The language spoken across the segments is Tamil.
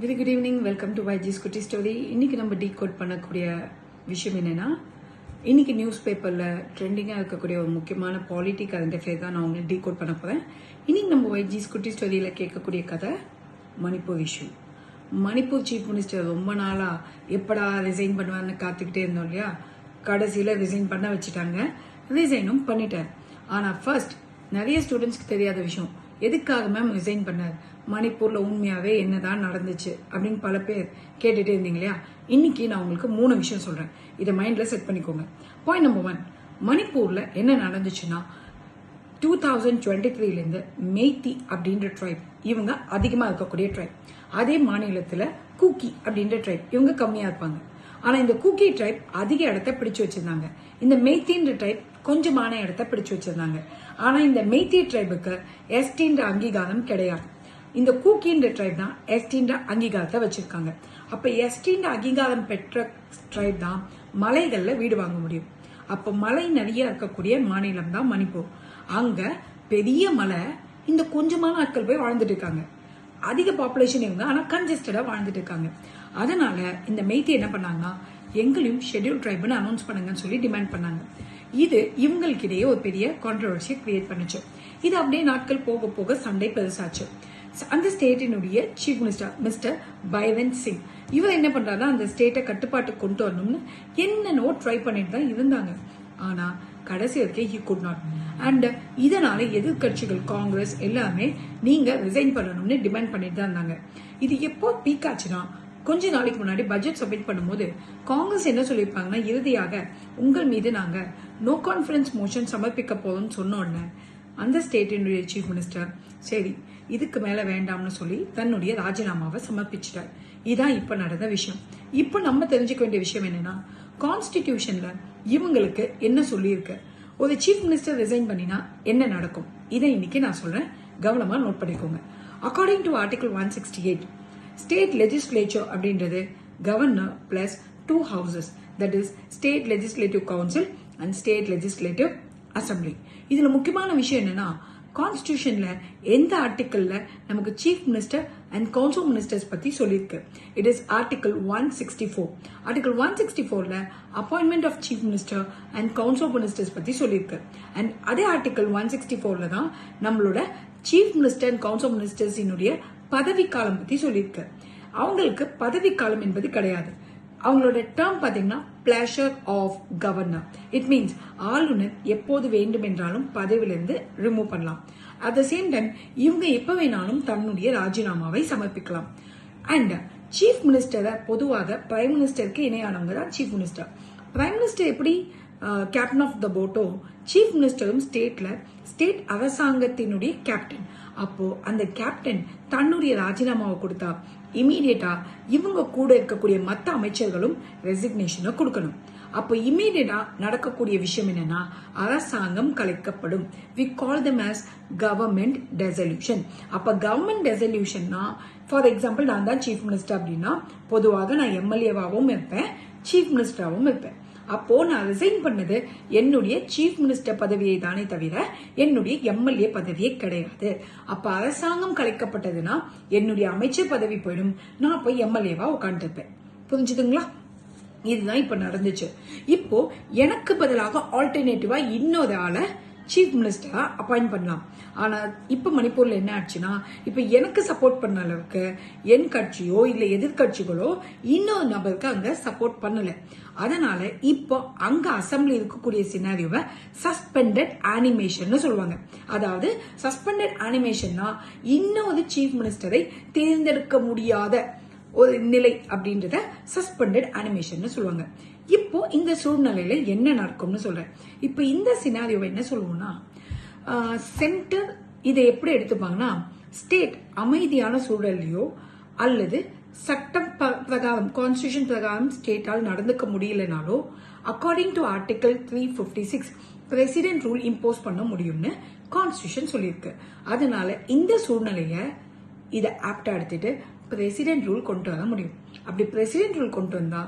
Very good evening. Welcome to Vaiji's குட்டி ஸ்டோரி. இன்னைக்கு நம்ம டீகோட் பண்ணக்கூடிய விஷயம் என்னன்னா, இன்னைக்கு நியூஸ் பேப்பர்ல ட்ரெண்டிங்காக இருக்கக்கூடிய ஒரு முக்கியமான பாலிட்டி கரண்ட் அஃபேர் தான் நான் உங்களுக்கு டீகோட் பண்ண போறேன். இன்னைக்கு நம்ம வைஜிஸ் குட்டி ஸ்டோரியில கேட்கக்கூடிய கதை Manipur issue. Manipur chief minister ரொம்ப நாளா எப்படா ரிசைன் பண்ணுவான்னு காத்துக்கிட்டே இருந்தோம் இல்லையா? கடைசியில ரிசைன் பண்ண வச்சுட்டாங்க. ரிசைனும் பண்ணிட்டார். ஆனா ஃபர்ஸ்ட் நிறைய ஸ்டூடெண்ட்ஸ்க்கு தெரியாத விஷயம், எதுக்காக மேம் ரிசைன் பண்ணார், மணிப்பூர்ல உண்மையாவே என்னதான் நடந்துச்சு அப்படின்னு பல பேர் கேட்டுட்டே இருந்தீங்க இல்லையா? இன்னைக்கு நான் உங்களுக்கு 3 விஷயம் சொல்றேன். இதை மைண்ட்ல செட் பண்ணிக்கோங்க. பாயிண்ட் நம்பர் 1, மணிப்பூர்ல என்ன நடந்துச்சுன்னா 2023 இருந்து மெய்தி அப்படின்ற ட்ரைப் இவங்க அதிகமா இருக்கக்கூடிய ட்ரைப். அதே மாநிலத்துல கூக்கி அப்படின்ற ட்ரைப் இவங்க கம்மியா இருப்பாங்க. ஆனா இந்த கூக்கி ட்ரைப் அதிக இடத்த பிடிச்சு வச்சிருந்தாங்க. இந்த மெய்தின்ற ட்ரைப் கொஞ்சமான இடத்த பிடிச்சு வச்சிருந்தாங்க. ஆனா இந்த மெய்தி ட்ரைபுக்கு எஸ்டின்ற அங்கீகாரம் கிடையாது. இந்த கூக்கின்ற ட்ரைப் தான் எஸ்டின்ற அங்கீகாரத்தை வச்சிருக்காங்க. அப்ப எஸ்டின்ற அங்கீகாரம் பெற்ற ட்ரைப் தான் மலைகள்ல வீடு வாங்க முடியும். அப்ப மலை நிறைய இருக்கக்கூடிய மாநிலம் தான் மணிப்பூர். அங்க பெரிய மலை, இந்த கொஞ்சமான ஆட்கள் போய் வாழ்ந்துட்டு இருக்காங்க. அதிக பாப்புலேஷன் இவங்க, ஆனா கன்ஜெஸ்டடா வாழ்ந்துட்டு இருக்காங்க. அதனால இந்த மெய்தி என்ன பண்ணாங்கன்னா, எங்களையும் ஷெட்யூல் ட்ரைப்னு அனௌன்ஸ் பண்ணுங்கன்னு சொல்லி டிமாண்ட் பண்ணாங்க. இது இவங்களுக்கிடையே ஒரு பெரிய கான்ட்ரவர்சியை கிரியேட் பண்ணுச்சு. இது அப்படியே நாட்கள் போக போக சண்டை பெருசாச்சு. அந்த ஸ்டேட்டினுடைய chief minister mister Biren Singh இவர் என்ன பண்றாருன்னா, அந்த ஸ்டேட்டை கட்டுப்பாட்டுக்கு கொண்டு வரணும்னு என்னென்னவோ ட்ரை பண்ணிட்டு தான் இருந்தாங்க. ஆனா கடைசி வரைக்கும் ஹி குட் நாட். அண்ட் இதனால எதிர்கட்சிகள் காங்கிரஸ் எல்லாமே நீங்க ரிசைன் பண்ணணும்னு டிமாண்ட் பண்ணிட்டு தான் இருந்தாங்க. இது எப்போ பீக் ஆச்சுன்னா, கொஞ்ச நாளைக்கு முன்னாடி பட்ஜெட் சப்மிட் பண்ணும்போது காங்கிரஸ் என்ன சொல்லியிருப்பாங்கன்னா, இறுதியாக உங்கள் மீது நாங்க நோ கான்ஃபிடன்ஸ் மோஷன் சமர்ப்பிக்க போறோம்னு சொன்ன உடனே அந்த ஸ்டேட்டினுடைய சீஃப் மினிஸ்டர் சரி இதுக்கு மேல வேண்டாம்னு சொல்லி தன்னுடைய ராஜினாமாவை சமர்ப்பிச்சிட்டார். இதான் இப்ப நடந்த விஷயம். இப்ப நம்ம தெரிஞ்சுக்க வேண்டிய விஷயம் என்னன்னா, கான்ஸ்டிடியூஷன்ல இவங்களுக்கு என்ன சொல்லியிருக்கு, ஒரு சீஃப் மினிஸ்டர் ரிசைன் பண்ணினா என்ன நடக்கும், இதை இன்னைக்கு நான் சொல்றேன். கவனமா நோட் பண்ணிக்கோங்க. According to article 168, state legislature அப்படின்றது governor plus 2 houses, that is state legislative council and state legislative assembly. இதுல முக்கியமான விஷயம் என்னன்னா, கான்ஸ்டிடியூஷன்ல எந்த ஆர்டிக்கல்ல நமக்கு chief minister and council ministers பத்தி சொல்லியிருக்கு. It is article 164. ஆர்டிகல் 164ல appointment of chief minister and council ministers பத்தி சொல்லியிருக்கு. அண்ட் அதே ஆர்டிகல் 164ல தான் நம்மளோட சீஃப் மினிஸ்டர் அண்ட் கவுன்சில் மினிஸ்டர்ஸினுடைய பதவி காலம் பத்தி சொல்லியிருக்கு. அவங்களுக்கு பதவி காலம் என்பது கிடையாது. அவங்களோட டேர்ம் பாத்தீங்கன்னா pleasure of governor. It means ஆளுநர் எப்போது வேண்டும் என்றாலும் பதவியிலிருந்து ரிமூவ் பண்ணலாம். அட் த சேம் டைம் இவங்க எப்ப வேணாலும் தன்னுடைய ராஜினாமாவை சமர்ப்பிக்கலாம். அண்ட் சீஃப் மினிஸ்டரை பொதுவாக பிரைம் மினிஸ்டருக்கு இணையானவங்க தான் சீஃப் மினிஸ்டர். பிரைம் மினிஸ்டர் எப்படி captain of the boat, chief மினிஸ்டரும் ஸ்டேட் அரசாங்கத்தினுடைய கேப்டன். அப்போ அந்த கேப்டன் தன்னுடைய ராஜினாமாவை கொடுத்தா இமீடியட்டா இவங்க கூட இருக்கக்கூடிய மற்ற அமைச்சர்களும் ரெசிக்னேஷனை கொடுக்கணும். அப்போ இமீடியட்டா நடக்கக்கூடிய விஷயம் என்னன்னா, அரசாங்கம் கலைக்கப்படும். We call them as government dissolution. அப்ப கவர்மெண்ட் டெசல்யூஷன்னா, ஃபார் எக்ஸாம்பிள் நான் தான் சீஃப் மினிஸ்டர் அப்படின்னா பொதுவாக நான் எம்எல்ஏவாகவும் இருப்பேன், சீஃப் மினிஸ்டராகவும் இருப்பேன். அப்போ நான் ரிசைன் பண்ணது என்னுடைய சீஃப் மினிஸ்டர் பதவியை தானே தவிர என்னுடைய எம்எல்ஏ பதவியே கிடையாது. அப்ப அரசாங்கம் கலைக்கப்பட்டதுன்னா என்னுடைய அமைச்சர் பதவி போயிடும், நான் போய் எம்எல்ஏவா உட்காந்துருப்பேன். புரிஞ்சுதுங்களா? இதுதான் இப்ப நடந்துச்சு. இப்போ எனக்கு பதிலாக ஆல்டர்னேட்டிவா இன்னொரு ஆளை சீஃப் மினிஸ்டரா அப்பாயிண்ட் பண்ணலாம். ஆனா இப்ப மணிப்பூர்ல என்ன ஆச்சுன்னா, இப்ப எனக்கு சப்போர்ட் பண்ண அளவுக்கு என் கட்சியோ இல்ல எதிர்கட்சிகளோ இன்னொரு நபருக்கு அங்க சப்போர்ட் பண்ணல. அதனால இப்போ அங்க அசம்பிளி இருக்கக்கூடிய சினாரியோவை சஸ்பெண்டட் அனிமேஷன் சொல்லுவாங்க. அதாவது சஸ்பெண்டட் அனிமேஷன்னா இன்னொரு சீஃப் மினிஸ்டரை தேர்ந்தெடுக்க முடியாத ஒரு நிலை அப்படின்றத சஸ்பெண்டட் அனிமேஷன் சொல்லுவாங்க. இப்போ இந்த சூழ்நிலையில என்ன நடக்கும்னு சொல்றேன். இப்போ இந்த சினாரியோவை என்ன சொல்லுவோம்னா, சென்டர் இதை எப்படி எடுத்துப்பாங்கன்னா, ஸ்டேட் அமைதியான சூழலையோ அல்லது சட்டம் பிரகாரம் கான்ஸ்டிடியூஷன் பிரகாரம் ஸ்டேட்டால் நடந்துக்க முடியலனாலோ according to article 356 president rule impose பண்ண முடியும்னு கான்ஸ்டிடியூஷன் சொல்லியிருக்கு. அதனால இந்த சூழ்நிலைய இதை ஆப்டா எடுத்துட்டு பிரசிடென்ட் ரூல் கொண்டு வர முடியும். அப்படி பிரசிடென்ட் ரூல் கொண்டு வந்தா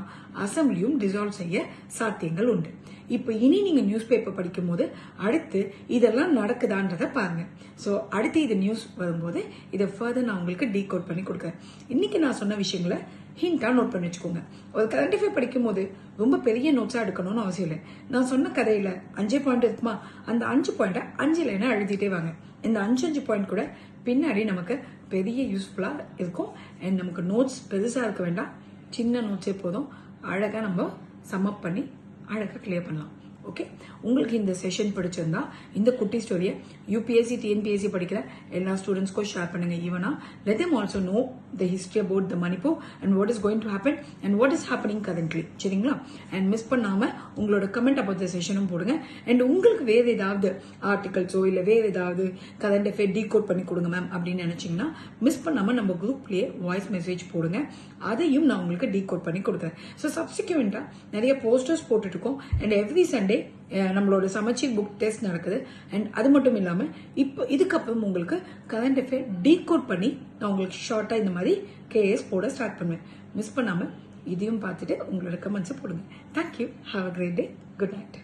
அசம்பிளியும் டிசால்வ் செய்ய சாத்தியங்கள் உண்டு. இப்போ இனி நீங்க நியூஸ் பேப்பர் படிக்கும் போது அடுத்து இதெல்லாம் நடக்குதான்றத பாருங்க. ஸோ அடுத்து இது நியூஸ் வரும்போது இதை ஃபர்தர் நான் உங்களுக்கு டீகோட் பண்ணி கொடுக்குறேன். இன்னைக்கு நான் சொன்ன விஷயங்களை ஹிண்டா நோட் பண்ணி வச்சுக்கோங்க. ஒரு கரண்ட் அஃபேர் படிக்கும் போது ரொம்ப பெரிய நோட்ஸா எடுக்கணும்னு அவசியம் இல்லை. நான் சொன்ன கதையில 5 பாயிண்ட் இருக்குமா, அந்த 5 பாயிண்ட்டை 5 லைனா எழுதிட்டே வாங்க. இந்த 5 பாயிண்ட் கூட பின்னாடி நமக்கு பெரிய யூஸ்ஃபுல்லா இருக்கும். அண்ட் நமக்கு நோட்ஸ் பெருசா இருக்க வேண்டாம், சின்ன நோட்ஸே போதும். அழகா நம்ம சம்மப் பண்ணி அழகா கிளியர் பண்ணலாம். ஓகே, உங்களுக்கு இந்த செஷன் பிடிச்சிருந்தா இந்த குட்டி ஸ்டோரியை யூபிஎஸ்சி டிஎன்பிஎஸ்சி படிக்கிற எல்லா ஸ்டூடெண்ட்ஸ்க்கும் ஷேர் பண்ணுங்க. ஈவனா let them also know the history about the Manipur and what is going to happen and what is happening currently. சரிங்களா? அண்ட் மிஸ் பண்ணாம உங்களோட கமெண்ட் about the செஷனும் போடுங்க. அண்ட் உங்களுக்கு வேற ஏதாவது ஆர்டிகல்ஸோ இல்ல வேற ஏதாவது கரண்ட் அஃபேர் டீகோட் பண்ணி கொடுங்க மேம் அப்படின்னு நினைச்சீங்கன்னா மிஸ் பண்ணாம நம்ம குரூப்லயே வாய்ஸ் மெசேஜ் போடுங்க. அதையும் நான் உங்களுக்கு டீகோட் பண்ணி கொடுக்குறேன். ஸோ சப்சிக்வெண்டா நிறைய போஸ்டர்ஸ் போட்டுட்டு இருக்கோம். அண்ட் எவ்ரி சண்டே நம்மளோட சமச்சீர் புக் டெஸ்ட் நடக்குது. அண்ட் அது மட்டும் இல்லாம இப்போ இதுக்கப்புறம் உங்களுக்கு கரண்ட் அஃபேர் டீகோட் பண்ணி நான் உங்களுக்கு ஷார்ட்டா இந்த மாதிரி கேஎஸ் போட ஸ்டார்ட் பண்ணுவேன். மிஸ் பண்ணாம இதையும் பார்த்துட்டு உங்களோட கமெண்ட்ஸை போடுங்க. Thank you. Have a great day. Good night.